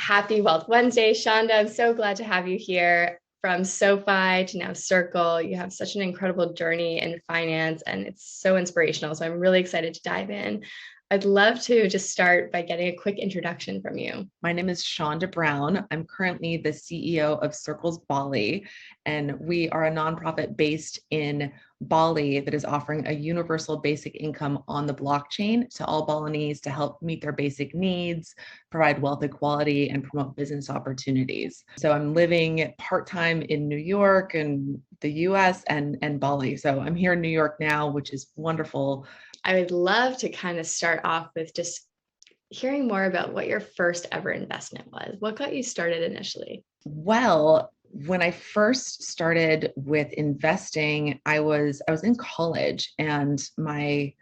Happy Wealth Wednesday, Shaunda. I'm so glad to have you here. From SoFi to now Circle, you have such an incredible journey in finance and it's so inspirational. So I'm really excited to dive in. I'd love to just start by getting a quick introduction from you. My name is Shaunda Brown. I'm currently the CEO of Circles Bali, and we are a nonprofit based in Bali that is offering a universal basic income on the blockchain to all Balinese to help meet their basic needs, provide wealth equality, and promote business opportunities. So I'm living part-time in New York and the US and Bali. So I'm here in New York now, which is wonderful. I would love to kind of start off with just hearing more about what your first ever investment was. What got you started initially? Well, when I first started with investing, I was in college, and my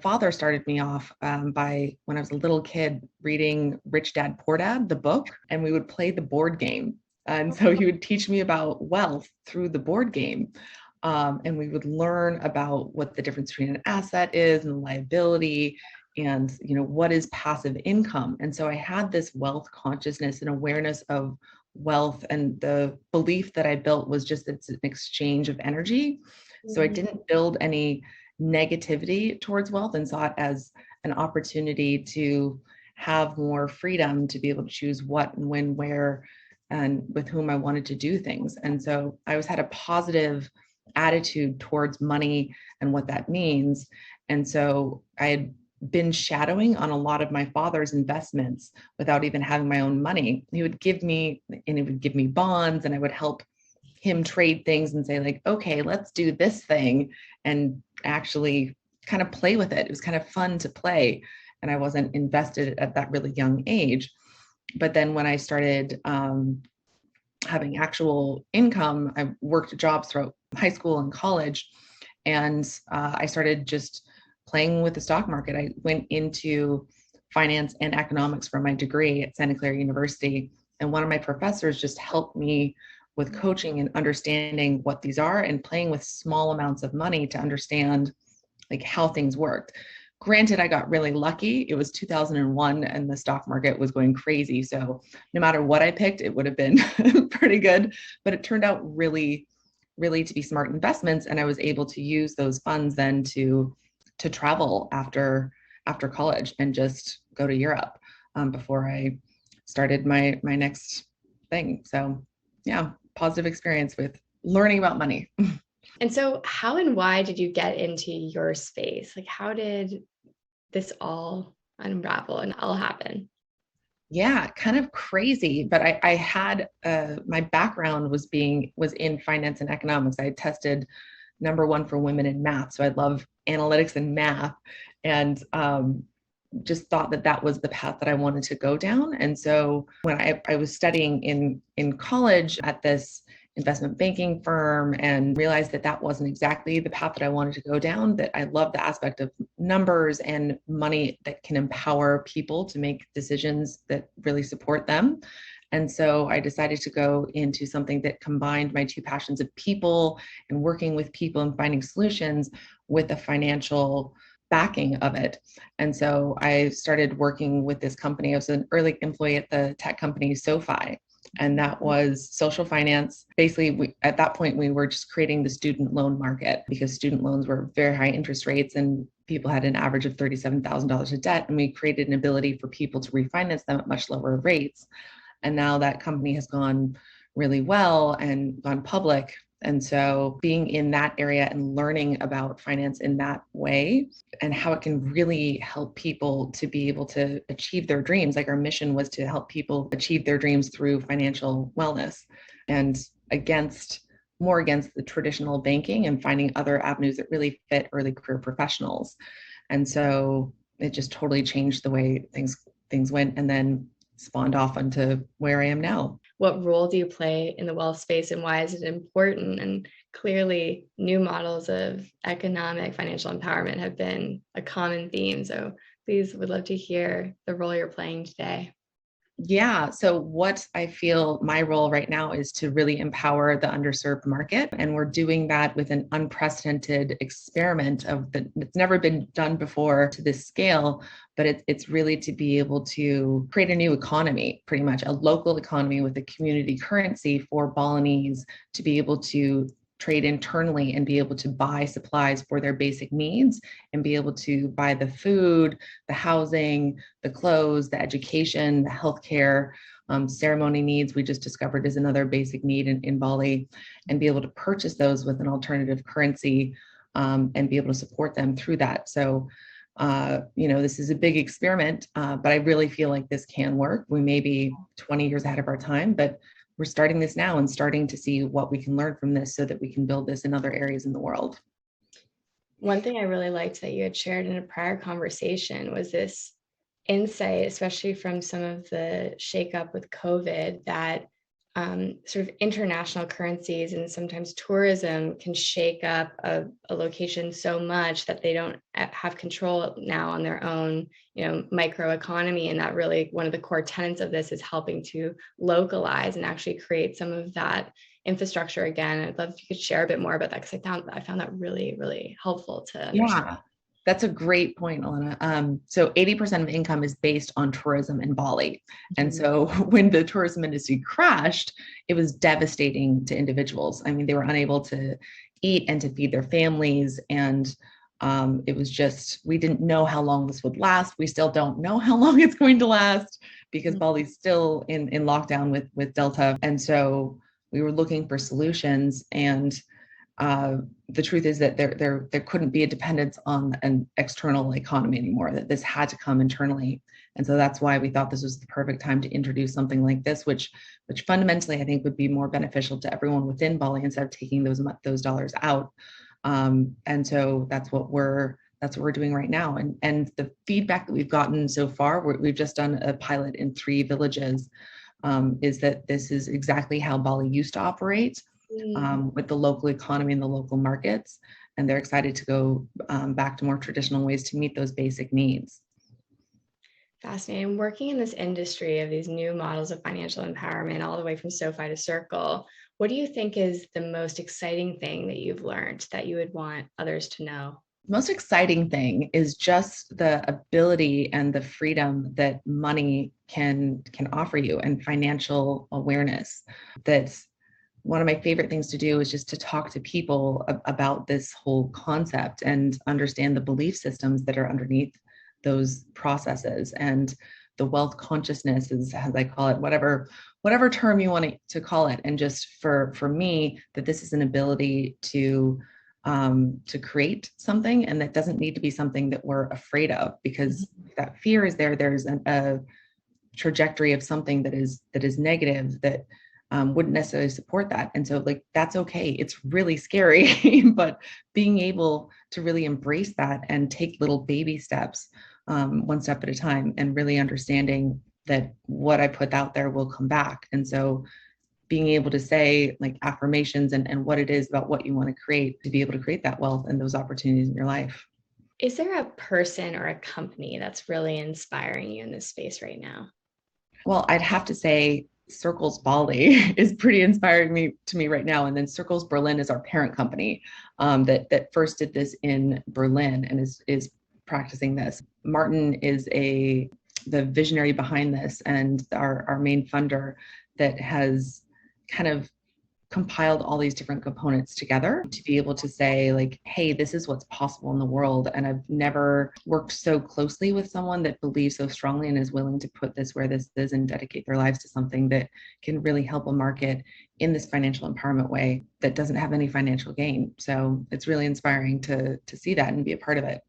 father started me off by when I was a little kid reading Rich Dad Poor Dad, the book, and we would play the board game. And so he would teach me about wealth through the board game. And we would learn about what the difference between an asset is and a liability, and what is passive income. And so I had this wealth consciousness and awareness of wealth, and the belief that I built was just it's an exchange of energy. So I didn't build any negativity towards wealth and saw it as an opportunity to have more freedom to be able to choose what and when, where, and with whom I wanted to do things. And so I always had a positive attitude towards money and what that means. And so I had been shadowing on a lot of my father's investments without even having my own money. He would give me bonds, and I would help him trade things and say, like, okay, let's do this thing, and actually kind of play with it. It was kind of fun to play. And I wasn't invested at that really young age. But then when I started having actual income, I worked jobs throughout high school and college, and I started just playing with the stock market. I went into finance and economics for my degree at Santa Clara University, and one of my professors just helped me with coaching and understanding what these are and playing with small amounts of money to understand like how things worked. Granted, I got really lucky. It was 2001 and the stock market was going crazy. So no matter what I picked, it would have been pretty good. But it turned out really, really to be smart investments. And I was able to use those funds then to travel after college and just go to Europe before I started my next thing. So yeah, positive experience with learning about money. And so, how and why did you get into your space? Like, how did this all unravel and all happen? Yeah, kind of crazy, but I had my background was in finance and economics. I had tested number one for women in math, so I love analytics and math, and just thought that that was the path that I wanted to go down. And so when I was studying in college at this investment banking firm and realized that that wasn't exactly the path that I wanted to go down, that I love the aspect of numbers and money that can empower people to make decisions that really support them. And so I decided to go into something that combined my two passions of people and working with people and finding solutions with the financial backing of it. And so I started working with this company. I was an early employee at the tech company SoFi, and that was social finance. Basically, at that point, we were just creating the student loan market because student loans were very high interest rates and people had an average of $37,000 of debt. And we created an ability for people to refinance them at much lower rates. And now that company has gone really well and gone public. And so being in that area and learning about finance in that way and how it can really help people to be able to achieve their dreams. Like our mission was to help people achieve their dreams through financial wellness and against the traditional banking and finding other avenues that really fit early career professionals. And so it just totally changed the way things went, and then spawned off onto where I am now. What role do you play in the wealth space and why is it important? And clearly, new models of economic financial empowerment have been a common theme. So please would love to hear the role you're playing today. Yeah. So, what I feel my role right now is to really empower the underserved market. And we're doing that with an unprecedented experiment it's never been done before to this scale, but it's really to be able to create a new economy, pretty much a local economy with a community currency for Balinese to be able to trade internally and be able to buy supplies for their basic needs and be able to buy the food, the housing, the clothes, the education, the healthcare, ceremony needs, we just discovered is another basic need in Bali, and be able to purchase those with an alternative currency, and be able to support them through that. So, this is a big experiment, but I really feel like this can work. We may be 20 years ahead of our time, but we're starting this now and starting to see what we can learn from this so that we can build this in other areas in the world. One thing I really liked that you had shared in a prior conversation was this insight, especially from some of the shakeup with COVID, that sort of international currencies and sometimes tourism can shake up a location so much that they don't have control now on their own, micro economy. And that really one of the core tenets of this is helping to localize and actually create some of that infrastructure again. I'd love if you could share a bit more about that, because I found that really, really helpful to understand. Yeah. That's a great point, Elena. So 80% of income is based on tourism in Bali. And so when the tourism industry crashed, it was devastating to individuals. I mean, they were unable to eat and to feed their families. And it was just, we didn't know how long this would last. We still don't know how long it's going to last because Bali's still in lockdown with Delta. And so we were looking for solutions, and the truth is that there couldn't be a dependence on an external economy anymore, that this had to come internally. And so that's why we thought this was the perfect time to introduce something like this, which fundamentally I think would be more beneficial to everyone within Bali instead of taking those dollars out. And so that's what we're doing right now. And the feedback that we've gotten so far, we've just done a pilot in 3 villages, is that this is exactly how Bali used to operate. With the local economy and the local markets, and they're excited to go back to more traditional ways to meet those basic needs. Fascinating. Working in this industry of these new models of financial empowerment, all the way from SoFi to Circle, what do you think is the most exciting thing that you've learned that you would want others to know? Most exciting thing is just the ability and the freedom that money can offer you, and financial awareness. That's one of my favorite things to do, is just to talk to people about this whole concept and understand the belief systems that are underneath those processes, and the wealth consciousness, is as I call it, whatever term you want to call it. And just for me, that this is an ability to create something, and that doesn't need to be something that we're afraid of, because that fear is there's a trajectory of something that is negative, that wouldn't necessarily support that. And so that's okay. It's really scary, but being able to really embrace that and take little baby steps, one step at a time, and really understanding that what I put out there will come back. And so being able to say affirmations and what it is about what you want to create, to be able to create that wealth and those opportunities in your life. Is there a person or a company that's really inspiring you in this space right now? Well, I'd have to say Circles Bali is pretty inspiring to me right now. And then Circles Berlin is our parent company, that first did this in Berlin and is practicing this. Martin is the visionary behind this, and our main funder, that has kind of compiled all these different components together to be able to say hey, this is what's possible in the world. And I've never worked so closely with someone that believes so strongly and is willing to put this where this is and dedicate their lives to something that can really help a market in this financial empowerment way that doesn't have any financial gain. So it's really inspiring to see that and be a part of it.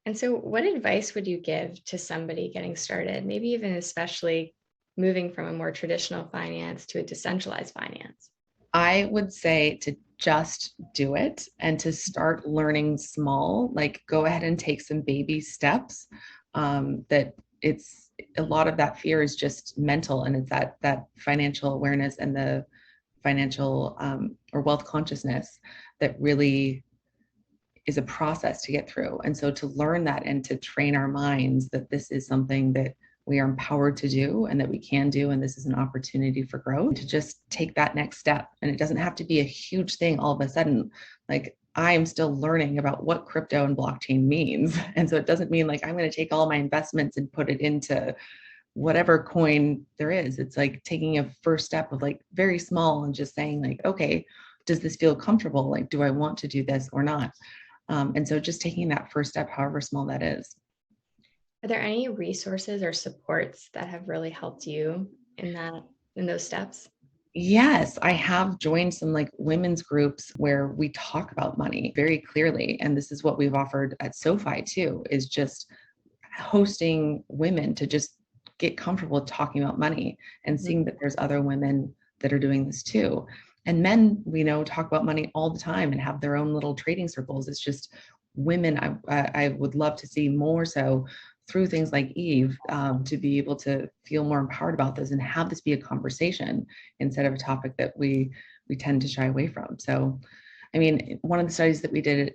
And so what advice would you give to somebody getting started, maybe even especially moving from a more traditional finance to a decentralized finance? I would say to just do it and to start learning small, go ahead and take some baby steps. That it's a lot of that fear is just mental, and it's that financial awareness and the financial or wealth consciousness that really is a process to get through. And so to learn that and to train our minds that this is something that we are empowered to do and that we can do. And this is an opportunity for growth to just take that next step. And it doesn't have to be a huge thing all of a sudden. Like I'm still learning about what crypto and blockchain means. And so it doesn't mean like I'm going to take all my investments and put it into whatever coin there is. It's like taking a first step of like very small and just saying like, okay, does this feel comfortable? Like, do I want to do this or not? And so just taking that first step, however small that is. Are there any resources or supports that have really helped you in those steps? Yes, I have joined some like women's groups where we talk about money very clearly. And this is what we've offered at SoFi too, is just hosting women to just get comfortable talking about money and seeing that there's other women that are doing this too. And men, we know, talk about money all the time and have their own little trading circles. It's just women, I would love to see more so through things like Eve, to be able to feel more empowered about this and have this be a conversation instead of a topic that we tend to shy away from. So, I mean, one of the studies that we did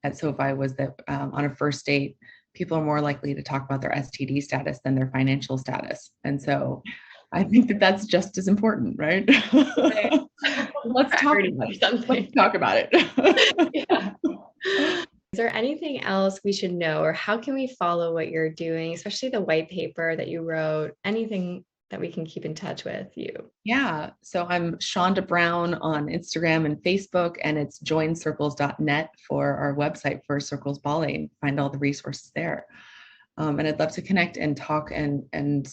at SoFi was that on a first date, people are more likely to talk about their STD status than their financial status. And so I think that that's just as important, right? Right. Let's talk about it. Let's talk about it. Yeah. Is there anything else we should know, or how can we follow what you're doing, especially the white paper that you wrote? Anything that we can keep in touch with you? Yeah. So I'm Shaunda Brown on Instagram and Facebook, and it's joincircles.net for our website for Circles Bali. Find all the resources there. And I'd love to connect and talk and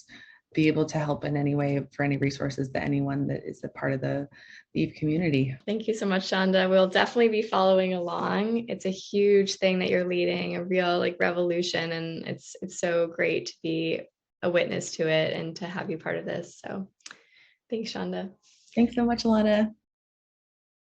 be able to help in any way for any resources that anyone that is a part of the Eve community. Thank you so much, Shaunda. We'll definitely be following along. It's a huge thing that you're leading, a real like revolution, and it's so great to be a witness to it and to have you part of this. So thanks, Shaunda. Thanks so much, Alana.